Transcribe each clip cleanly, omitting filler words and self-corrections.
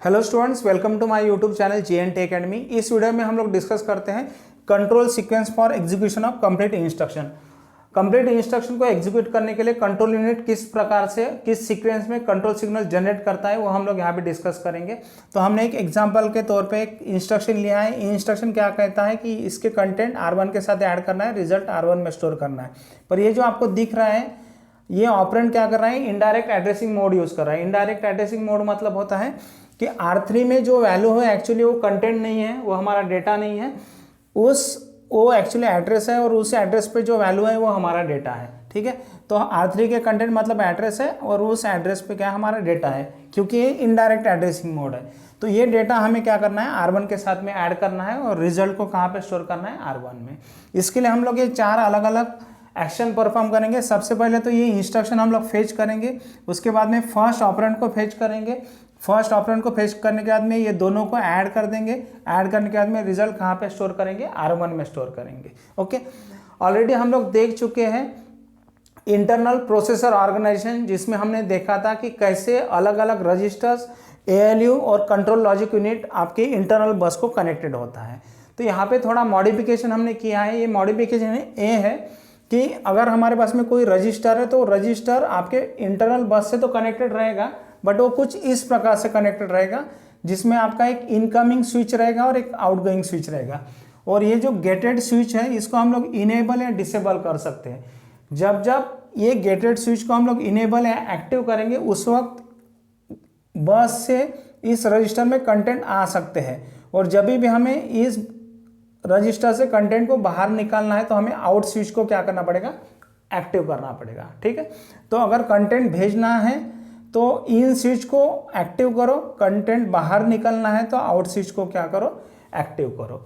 Hello students, welcome to my YouTube channel JNT academy. इस video में हम लोग डिस्कस करते हैं control sequence for execution of complete instruction. Complete instruction को एग्जीक्यूट करने के लिए कंट्रोल यूनिट किस प्रकार से किस सीक्वेंस में कंट्रोल सिग्नल जनरेट करता है वो हम लोग यहाँ पे डिस्कस करेंगे। तो हमने एक एग्जांपल के तौर पे एक इंस्ट्रक्शन लिया है। इंस्ट्रक्शन क्या कहता है कि इसके कंटेंट R1 के साथ ऐड करना है, रिजल्ट R1 में स्टोर करना है। पर ये जो आपको दिख रहा है ये ऑपरेंड क्या कर रहा है, इनडायरेक्ट एड्रेसिंग मोड यूज कर रहा है। इनडायरेक्ट एड्रेसिंग मोड मतलब होता है कि R3 में जो वैल्यू है एक्चुअली वो कंटेंट नहीं है, वो हमारा डेटा नहीं है, वो एक्चुअली एड्रेस है और उस एड्रेस पे जो वैल्यू है वो हमारा डेटा है। ठीक है, तो R3 के कंटेंट मतलब एड्रेस है और उस एड्रेस पे क्या हमारा डेटा है, क्योंकि ये इनडायरेक्ट एड्रेसिंग मोड है। तो ये डेटा हमें क्या करना है, R1 के साथ में ऐड करना है और रिजल्ट को कहाँ पे स्टोर करना है, R1 में। इसके लिए हम लोग ये 4 अलग अलग एक्शन परफॉर्म करेंगे। सबसे पहले तो ये इंस्ट्रक्शन हम लोग फेच करेंगे, उसके बाद में फर्स्ट ऑपरेंड को फेच करेंगे। फर्स्ट ऑपरेंड को फेच करने के बाद में ये दोनों को ऐड कर देंगे। ऐड करने के बाद में रिजल्ट कहाँ पे स्टोर करेंगे, R1 में स्टोर करेंगे। ओके, ऑलरेडी हम लोग देख चुके हैं इंटरनल प्रोसेसर ऑर्गेनाइजेशन, जिसमें हमने देखा था कि कैसे अलग अलग रजिस्टर्स, ALU और कंट्रोल लॉजिक यूनिट आपके इंटरनल बस को कनेक्टेड होता है। तो यहाँ पे थोड़ा मॉडिफिकेशन हमने किया है। ये मॉडिफिकेशन ये है कि अगर हमारे पास में कोई रजिस्टर है तो रजिस्टर आपके इंटरनल बस से तो कनेक्टेड रहेगा, बट वो कुछ इस प्रकार से कनेक्टेड रहेगा जिसमें आपका एक इनकमिंग स्विच रहेगा और एक आउटगोइंग स्विच रहेगा। और ये जो गेटेड स्विच है इसको हम लोग इनेबल या डिसेबल कर सकते हैं। जब जब ये गेटेड स्विच को हम लोग इनेबल या एक्टिव करेंगे उस वक्त बस से इस रजिस्टर में कंटेंट आ सकते हैं, और जब भी हमें इस रजिस्टर से कंटेंट को बाहर निकालना है तो हमें आउट स्विच को क्या करना पड़ेगा, एक्टिव करना पड़ेगा। ठीक है, तो अगर कंटेंट भेजना है तो इन स्विच को एक्टिव करो, कंटेंट बाहर निकलना है तो आउट स्विच को क्या करो, एक्टिव करो।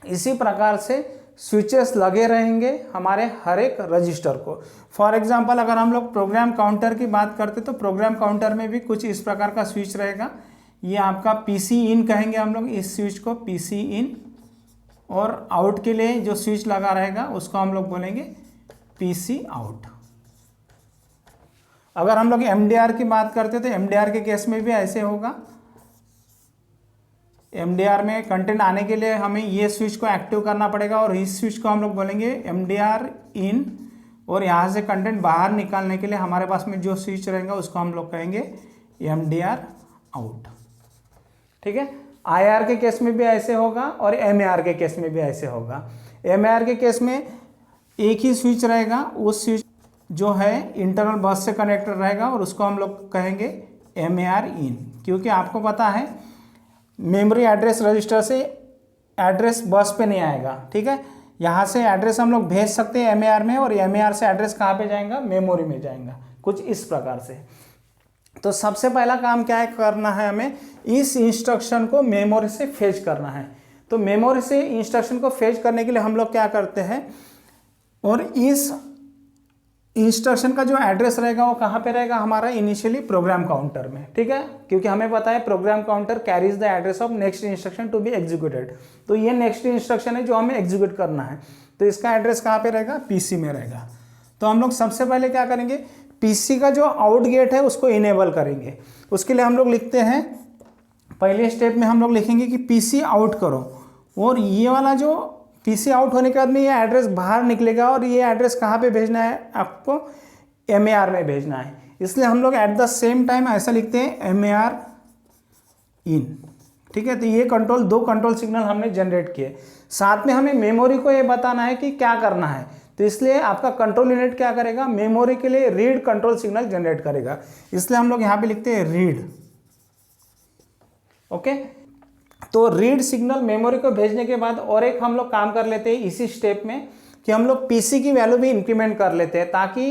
इसी प्रकार से स्विचेस लगे रहेंगे हमारे हर एक रजिस्टर को। फॉर एग्जांपल अगर हम लोग प्रोग्राम काउंटर की बात करते तो प्रोग्राम काउंटर में भी कुछ इस प्रकार का स्विच रहेगा। ये आपका PC इन कहेंगे हम लोग इस स्विच को, PC इन, और आउट के लिए जो स्विच लगा रहेगा उसको हम लोग बोलेंगे PC आउट। अगर हम लोग MDR की बात करते तो MDR के केस में भी ऐसे होगा। MDR में कंटेंट आने के लिए हमें ये स्विच को एक्टिव करना पड़ेगा और इस स्विच को हम लोग बोलेंगे MDR इन, और यहाँ से कंटेंट बाहर निकालने के लिए हमारे पास में जो स्विच रहेगा उसको हम लोग कहेंगे MDR आउट। ठीक है, IR के केस में भी ऐसे होगा और MAR के केस में भी ऐसे होगा। MAR के केस में एक ही स्विच रहेगा, उस स्विच जो है इंटरनल बस से कनेक्टेड रहेगा और उसको हम लोग कहेंगे MAR इन, क्योंकि आपको पता है मेमोरी एड्रेस रजिस्टर से एड्रेस बस पे नहीं आएगा। ठीक है, यहाँ से एड्रेस हम लोग भेज सकते हैं MAR में, और MAR से एड्रेस कहाँ पे जाएगा, मेमोरी में जाएगा, कुछ इस प्रकार से। तो सबसे पहला काम क्या है करना है, हमें इस इंस्ट्रक्शन को मेमोरी से फेच करना है। तो मेमोरी से इंस्ट्रक्शन को फेच करने के लिए हम लोग क्या करते हैं, और इस इंस्ट्रक्शन का जो एड्रेस रहेगा वो कहाँ पे रहेगा, हमारा इनिशियली प्रोग्राम काउंटर में। ठीक है, क्योंकि हमें पता है program counter carries the address of next instruction to be executed. तो ये नेक्स्ट इंस्ट्रक्शन है जो हमें एग्जीक्यूट करना है, तो इसका एड्रेस कहाँ पे रहेगा, PC में रहेगा। तो हम लोग सबसे पहले क्या करेंगे, PC का जो आउट गेट है उसको इनेबल करेंगे। उसके लिए हम लोग लिखते हैं, पहले स्टेप में हम लोग लिखेंगे कि PC आउट करो, और ये वाला जो PC आउट होने के बाद में ये एड्रेस बाहर निकलेगा, और ये एड्रेस कहाँ पे भेजना है, आपको MAR में भेजना है। इसलिए हम लोग एट द सेम टाइम ऐसा लिखते हैं MAR इन। ठीक है, तो ये दो कंट्रोल सिग्नल हमने जनरेट किए। साथ में हमें मेमोरी को ये बताना है कि क्या करना है, तो इसलिए आपका कंट्रोल यूनिट क्या करेगा, मेमोरी के लिए रीड कंट्रोल सिग्नल जनरेट करेगा। इसलिए हम लोग यहाँ पे लिखते हैं रीड। ओके, तो रीड सिग्नल मेमोरी को भेजने के बाद और एक हम लोग काम कर लेते हैं इसी स्टेप में, कि हम लोग PC की वैल्यू भी इंक्रीमेंट कर लेते हैं ताकि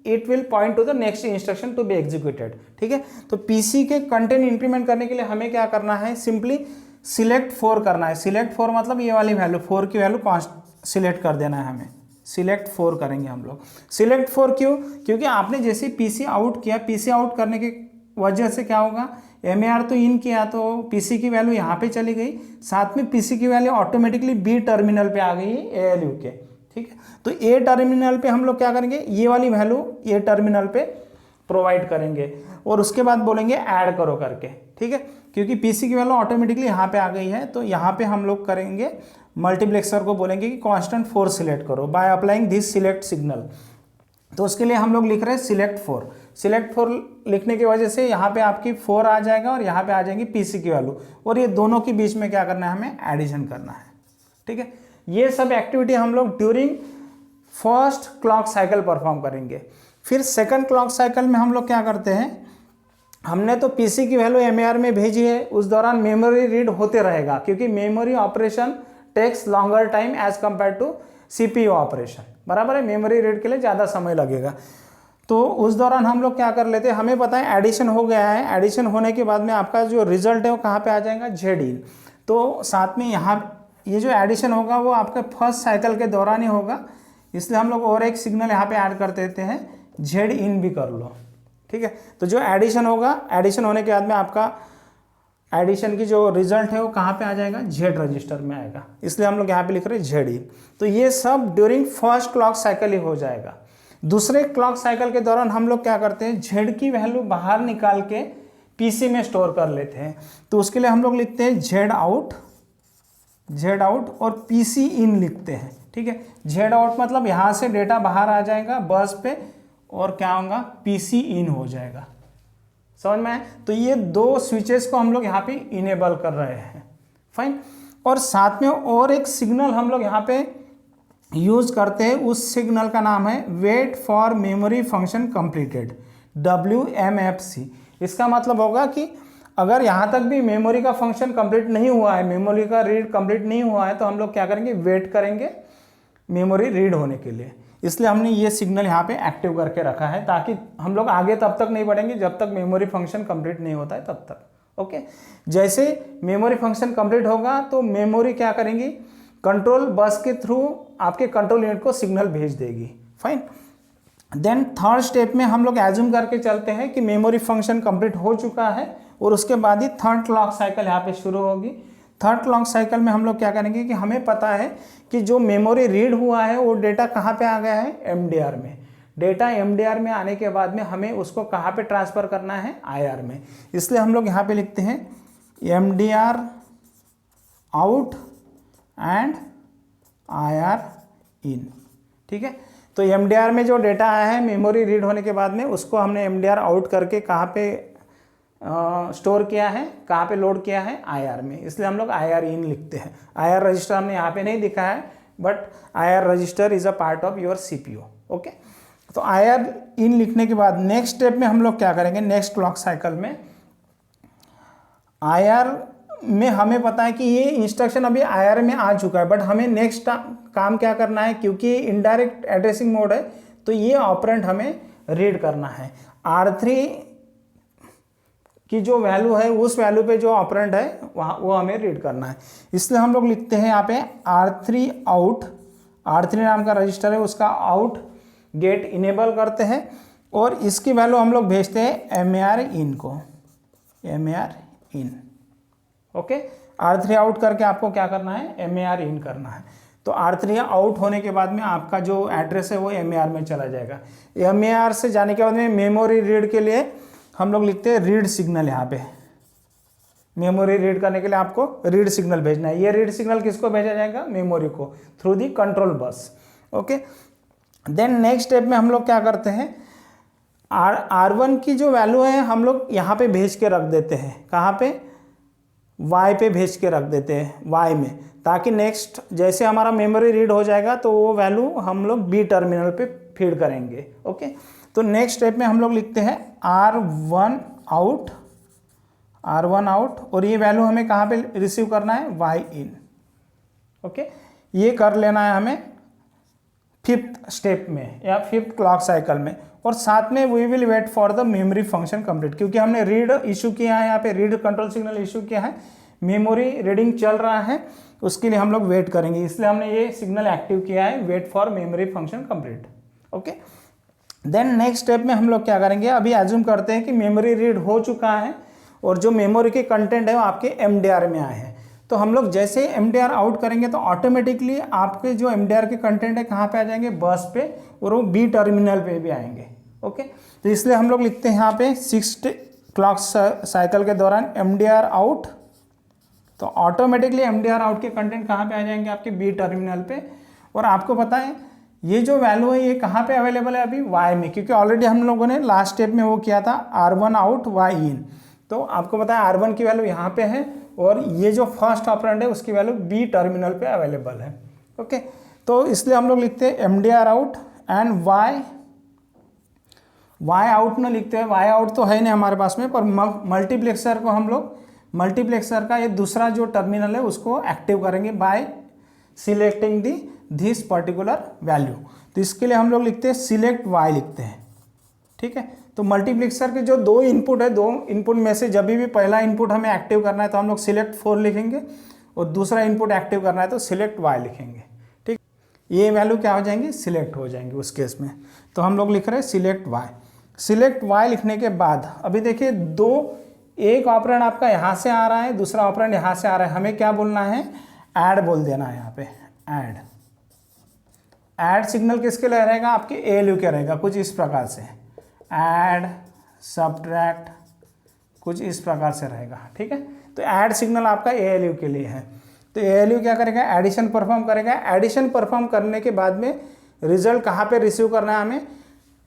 it will point to the next instruction to be executed. ठीक है, तो PC के कंटेंट इंक्रीमेंट करने के लिए हमें क्या करना है, सिंपली सिलेक्ट 4 करना है। सिलेक्ट 4 मतलब ये वाली वैल्यू 4 की वैल्यू सिलेक्ट कर देना है हमें। सिलेक्ट 4 करेंगे हम लोग। सिलेक्ट 4 क्यों, क्योंकि आपने जैसे PC आउट किया, PC आउट करने की वजह से क्या होगा, MAR तो इन किया तो PC की वैल्यू यहाँ पे चली गई, साथ में PC की वैल्यू ऑटोमेटिकली B टर्मिनल पे आ गई ALU के। ठीक है, तो A टर्मिनल पे हम लोग क्या करेंगे, ये वाली वैल्यू A टर्मिनल पे प्रोवाइड करेंगे और उसके बाद बोलेंगे ऐड करो करके, ठीक है। क्योंकि पीसी की वैल्यू ऑटोमेटिकली यहाँ पे आ गई है, तो यहाँ पे हम लोग करेंगे मल्टीप्लेक्सर को बोलेंगे कि कांस्टेंट 4 सिलेक्ट करो by applying this select signal. तो उसके लिए हम लोग लिख रहे हैं सिलेक्ट 4। सिलेक्ट 4 लिखने की वजह से यहाँ पे आपकी 4 आ जाएगा और यहाँ पे आ जाएंगी पीसी की वैल्यू, और ये दोनों के बीच में क्या करना है, हमें एडिशन करना है, ठीक है। ये सब एक्टिविटी हम लोग during first clock cycle perform करेंगे। फिर सेकंड क्लॉक साइकिल में हम लोग क्या करते हैं, हमने तो पीसी की वैल्यू एमएआर में भेजी है, उस दौरान मेमोरी रीड होते रहेगा क्योंकि memory operation takes longer time as compared to CPU operation, बराबर है। मेमोरी रीड के लिए ज़्यादा समय लगेगा, तो उस दौरान हम लोग क्या कर लेते हैं, हमें पता है एडिशन हो गया है। एडिशन होने के बाद में आपका जो रिजल्ट है वो कहाँ पे आ जाएगा, जेड इन। तो साथ में यहाँ ये जो एडिशन होगा वो आपके फर्स्ट साइकिल के दौरान ही होगा, इसलिए हम लोग और एक सिग्नल यहाँ पे ऐड कर देते हैं, जेड इन भी कर लो, ठीक है। तो जो एडिशन होगा, एडिशन होने के बाद में आपका एडिशन की जो रिजल्ट है वो कहाँ पे आ जाएगा, जेड रजिस्टर में आएगा, इसलिए हम लोग यहाँ पे लिख रहे हैं जेड इन। तो ये सब ड्यूरिंग फर्स्ट क्लॉक साइकिल ही हो जाएगा। दूसरे क्लॉक साइकिल के दौरान हम लोग क्या करते हैं, जेड की वैल्यू बाहर निकाल के पीसी में स्टोर कर लेते हैं। तो उसके लिए हम लोग लिखते हैं जेड आउट और पीसी इन लिखते हैं, ठीक है। जेड आउट मतलब यहाँ से डेटा बाहर आ जाएगा बस पे, और क्या होगा, पीसी इन हो जाएगा, समझ में आए। तो ये दो स्विचेस को हम लोग यहाँ पे इनेबल कर रहे हैं, फाइन। और साथ में और एक सिग्नल हम लोग यहाँ पे यूज करते हैं, उस सिग्नल का नाम है wait for memory function completed, WMFC। इसका मतलब होगा कि अगर यहाँ तक भी मेमोरी का फंक्शन कंप्लीट नहीं हुआ है, मेमोरी का रीड कंप्लीट नहीं हुआ है, तो हम लोग क्या करेंगे, वेट करेंगे मेमोरी रीड होने के लिए। इसलिए हमने ये सिग्नल यहाँ पे एक्टिव करके रखा है, ताकि हम लोग आगे तब तक नहीं बढ़ेंगे जब तक मेमोरी फंक्शन कंप्लीट नहीं होता है तब तक, ओके। जैसे मेमोरी फंक्शन कंप्लीट होगा तो मेमोरी क्या करेंगी, कंट्रोल बस के थ्रू आपके कंट्रोल यूनिट को सिग्नल भेज देगी, फाइन। देन थर्ड स्टेप में हम लोग एज्यूम करके चलते हैं कि मेमोरी फंक्शन कंप्लीट हो चुका है, और उसके बाद ही थर्ड क्लॉक साइकिल यहाँ पे शुरू होगी। थर्ड क्लॉक साइकिल में हम लोग क्या करेंगे कि हमें पता है कि जो मेमोरी रीड हुआ है वो डेटा कहाँ पे आ गया है, एमडीआर में। डेटा एमडीआर में आने के बाद में हमें उसको कहाँ पे ट्रांसफ़र करना है, आईआर में। इसलिए हम लोग यहाँ पे लिखते हैं एमडीआर आउट एंड आईआर इन, ठीक है। तो एमडीआर में जो डेटा आया है मेमोरी रीड होने के बाद में, उसको हमने एमडीआर आउट करके कहाँ पे स्टोर किया है, कहाँ पे लोड किया है, आईआर में। इसलिए हम लोग आईआर इन लिखते हैं। आईआर रजिस्टर हमने यहाँ पे नहीं दिखा है, but IR register is a part of your CPU, okay. तो आईआर इन लिखने के बाद नेक्स्ट स्टेप में हम लोग क्या करेंगे, नेक्स्ट क्लॉक साइकिल में आईआर में हमें पता है कि ये इंस्ट्रक्शन अभी आईआर में आ चुका है, बट हमें नेक्स्ट काम क्या करना है, क्योंकि इनडायरेक्ट एड्रेसिंग मोड है, तो ये ऑपरेंड हमें रीड करना है। R3 की जो वैल्यू है उस वैल्यू पे जो ऑपरेंड है वहाँ वो हमें रीड करना है। इसलिए हम लोग लिखते हैं यहाँ पे R3 आउट, R3 नाम का रजिस्टर है, उसका आउट गेट इनेबल करते हैं, और इसकी वैल्यू हम लोग भेजते हैं MAR इन को, MAR इन, ओके। R3 आउट करके आपको क्या करना है, MAR इन करना है। तो R3 आउट होने के बाद में आपका जो एड्रेस है वो MAR में चला जाएगा। MAR से जाने के बाद में मेमोरी रीड के लिए हम लोग लिखते हैं रीड सिग्नल। यहाँ पे मेमोरी रीड करने के लिए आपको रीड सिग्नल भेजना है। ये रीड सिग्नल किसको भेजा जाएगा, मेमोरी को, through the control bus, okay. Then next step में हम लोग क्या करते हैं, R1 की जो वैल्यू है हम लोग यहाँ पे भेज के रख देते हैं, कहाँ पे, Y पे भेज के रख देते हैं, Y में, ताकि नेक्स्ट जैसे हमारा मेमोरी रीड हो जाएगा तो वो वैल्यू हम लोग B टर्मिनल पे फीड करेंगे, ओके। तो नेक्स्ट स्टेप में हम लोग लिखते हैं R1 आउट, और ये वैल्यू हमें कहाँ पे रिसीव करना है, Y इन, ओके। ये कर लेना है हमें फिफ्थ स्टेप में या फिफ्थ क्लॉक साइकिल में। और साथ में we will wait for the memory function complete, क्योंकि हमने रीड इशू किया है, यहाँ पे रीड कंट्रोल सिग्नल इशू किया है, मेमोरी रीडिंग चल रहा है, उसके लिए हम लोग वेट करेंगे। इसलिए हमने ये सिग्नल एक्टिव किया है, wait for memory function complete, okay. Then next step में हम लोग क्या करेंगे, अभी एज्यूम करते हैं कि मेमोरी रीड हो चुका है और जो मेमोरी के कंटेंट है वो आपके एमडीआर में आए हैं। तो हम लोग जैसे एमडीआर आउट करेंगे तो ऑटोमेटिकली आपके जो एमडीआर के कंटेंट है कहाँ पे आ जाएंगे, बस पे, और वो बी टर्मिनल पे भी आएंगे, ओके, तो इसलिए हम लोग लिखते हैं यहाँ पे 6 क्लॉक साइकिल के दौरान MDR आउट, तो ऑटोमेटिकली MDR आउट के कंटेंट कहाँ पे आ जाएंगे, आपके बी टर्मिनल पे। और आपको पता है ये जो वैल्यू है ये कहाँ पे अवेलेबल है अभी, वाई में, क्योंकि ऑलरेडी हम लोगों ने लास्ट स्टेप में वो किया था R1 आउट वाई इन। तो आपको पता है R1 की वैल्यू यहाँ पे है और ये जो फर्स्ट ऑपरेंड है उसकी वैल्यू बी टर्मिनल पे अवेलेबल है। ओके, तो इसलिए हम लोग लिखते हैं MDR out and Y out ना लिखते हैं, वाई आउट तो है नहीं हमारे पास में, पर मल्टीप्लेक्सर को हम लोग, मल्टीप्लेक्सर का ये दूसरा जो टर्मिनल है उसको एक्टिव करेंगे bye selecting this particular value. तो इसके लिए हम लोग लिखते हैं सिलेक्ट वाई लिखते हैं, ठीक है। तो मल्टीप्लेक्सर के जो दो इनपुट है, दो इनपुट में से जब भी पहला इनपुट हमें एक्टिव करना है तो हम लोग सिलेक्ट 4 लिखेंगे और दूसरा इनपुट एक्टिव करना है तो सिलेक्ट वाई लिखेंगे, ठीक। ये वैल्यू क्या हो जाएंगी, सिलेक्ट हो जाएंगे उस केस में। तो हम लोग लिख रहे हैं सिलेक्ट वाई। सिलेक्ट वाई लिखने के बाद अभी देखिए एक ऑपरेंड आपका यहाँ से आ रहा है, दूसरा ऑपरेंड यहाँ से आ रहा है, हमें क्या बोलना है, ऐड बोल देना है यहाँ पे, ऐड सिग्नल किसके लिए रहेगा, आपके ALU के रहेगा, कुछ इस प्रकार से ऐड सब्ट्रैक्ट कुछ इस प्रकार से रहेगा, ठीक है। तो ऐड सिग्नल आपका ALU के लिए है। तो ALU क्या करेगा, एडिशन परफॉर्म करेगा। एडिशन परफॉर्म करने के बाद में रिजल्ट कहाँ पे रिसीव करना है, हमें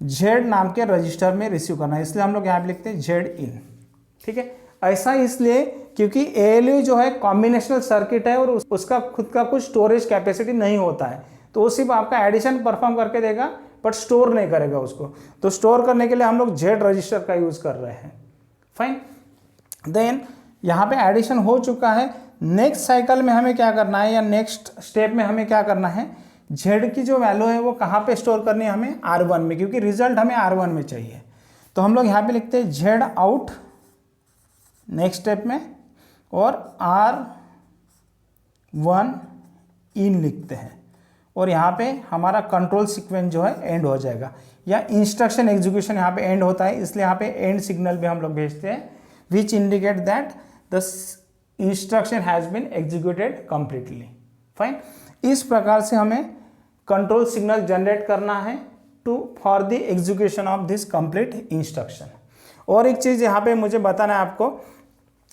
Z नाम के रजिस्टर में रिसीव करना है, इसलिए हम लोग यहाँ पे लिखते हैं Z in, ठीक है। ऐसा इसलिए क्योंकि ALU जो है कॉम्बिनेशनल सर्किट है और उसका खुद का कुछ स्टोरेज कैपेसिटी नहीं होता है, तो वो सिर्फ आपका एडिशन परफॉर्म करके देगा बट स्टोर नहीं करेगा उसको। तो स्टोर करने के लिए हम लोग Z रजिस्टर का यूज़ कर रहे हैं। फाइन, देन यहाँ पे एडिशन हो चुका है। नेक्स्ट साइकिल में हमें क्या करना है, या नेक्स्ट स्टेप में हमें क्या करना है, Z की जो वैल्यू है वो कहाँ पे स्टोर करनी है, हमें R1 में, क्योंकि रिजल्ट हमें R1 में चाहिए। तो हम लोग यहाँ पे लिखते हैं Z आउट नेक्स्ट स्टेप में और R1 इन लिखते हैं और यहाँ पे हमारा कंट्रोल सीक्वेंस जो है एंड हो जाएगा, या इंस्ट्रक्शन एग्जीक्यूशन यहाँ पे एंड होता है, इसलिए यहाँ पे एंड सिग्नल भी हम लोग भेजते हैं, which indicate that the instruction has been executed completely. Fine, इस प्रकार से हमें कंट्रोल सिग्नल जनरेट करना है for the execution of this complete instruction. और एक चीज़ यहाँ पे मुझे बताना है आपको,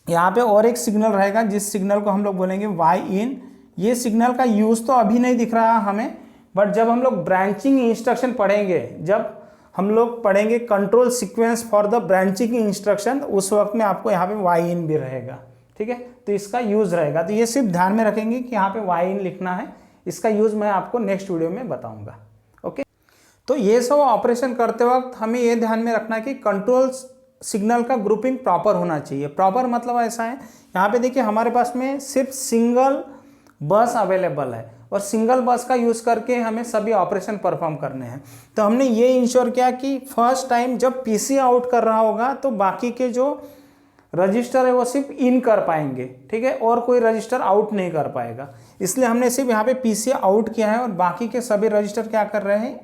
यहाँ पे और एक सिग्नल रहेगा जिस सिग्नल को हम लोग बोलेंगे वाई इन। ये सिग्नल का यूज़ तो अभी नहीं दिख रहा हमें, बट जब हम लोग ब्रांचिंग इंस्ट्रक्शन पढ़ेंगे, जब हम लोग पढ़ेंगे control sequence for the branching instruction, उस वक्त में आपको यहाँ पे वाई इन भी रहेगा, ठीक है। तो इसका यूज़ रहेगा, तो ये सिर्फ ध्यान में रखेंगे कि यहाँ पे वाई इन लिखना है। इसका यूज़ मैं आपको नेक्स्ट वीडियो में बताऊँगा। ओके, तो ये सब ऑपरेशन करते वक्त हमें ये ध्यान में रखना है कि कंट्रोल सिग्नल का ग्रुपिंग प्रॉपर होना चाहिए। प्रॉपर मतलब ऐसा है, यहाँ पे देखिए हमारे पास में सिर्फ सिंगल बस अवेलेबल है और सिंगल बस का यूज़ करके हमें सभी ऑपरेशन परफॉर्म करने हैं। तो हमने ये इंश्योर किया कि फर्स्ट टाइम जब PC आउट कर रहा होगा तो बाकी के जो रजिस्टर है वो सिर्फ इन कर पाएंगे, ठीक है, और कोई रजिस्टर आउट नहीं कर पाएगा। इसलिए हमने सिर्फ यहाँ पे PC आउट किया है और बाकी के सभी रजिस्टर क्या कर रहे हैं,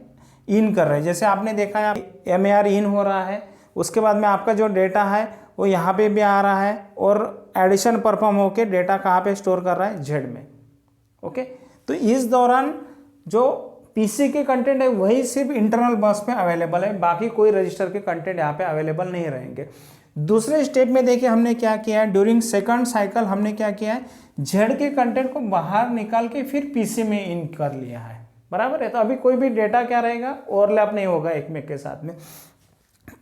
इन कर रहे हैं। जैसे आपने देखा है MAR इन हो रहा है, उसके बाद में आपका जो डेटा है वो यहाँ पे भी आ रहा है और एडिशन परफॉर्म होके डेटा कहाँ पे स्टोर कर रहा है, Z में। ओके, तो इस दौरान जो PC के कंटेंट है वही सिर्फ इंटरनल बस में अवेलेबल है, बाकी कोई रजिस्टर के कंटेंट यहाँ पे अवेलेबल नहीं रहेंगे। दूसरे स्टेप में देखिए हमने क्या किया है, ड्यूरिंग सेकंड साइकिल हमने क्या किया है, Z के कंटेंट को बाहर निकाल के फिर PC में इन कर लिया है, बराबर है। तो अभी कोई भी डेटा क्या रहेगा, ओवरलैप नहीं होगा एक में के साथ में।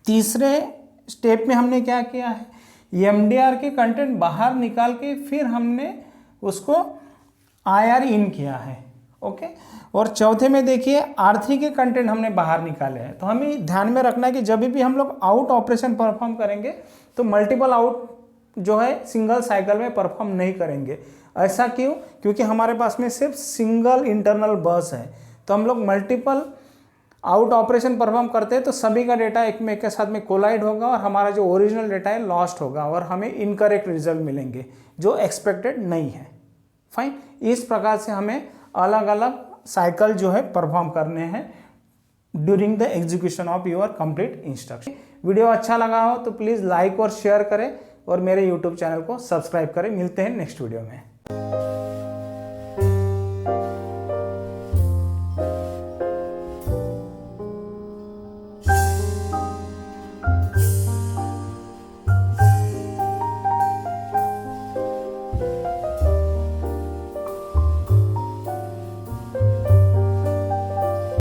तीसरे स्टेप में हमने क्या किया है, MDR के कंटेंट बाहर निकाल के फिर हमने उसको IR इन किया है। ओके, और चौथे में देखिए R3 के कंटेंट हमने बाहर निकाले हैं। तो हमें ध्यान में रखना है कि जब भी हम लोग आउट ऑपरेशन परफॉर्म करेंगे तो मल्टीपल आउट जो है सिंगल साइकिल में परफॉर्म नहीं करेंगे। ऐसा क्यों, क्योंकि हमारे पास में सिर्फ सिंगल इंटरनल बस है। तो हम लोग मल्टीपल आउट ऑपरेशन परफॉर्म करते हैं तो सभी का डेटा एक में के साथ में कोलाइड होगा और हमारा जो ओरिजिनल डेटा है लॉस्ट होगा और हमें इनकरेक्ट रिजल्ट मिलेंगे जो एक्सपेक्टेड नहीं है। फाइन, इस प्रकार से हमें अलग अलग साइकिल जो है परफॉर्म करने हैं during the execution of your complete instruction. Video अच्छा लगा हो तो प्लीज़ लाइक और शेयर करें और मेरे यूट्यूब चैनल को सब्सक्राइब करें। मिलते हैं नेक्स्ट वीडियो में। है।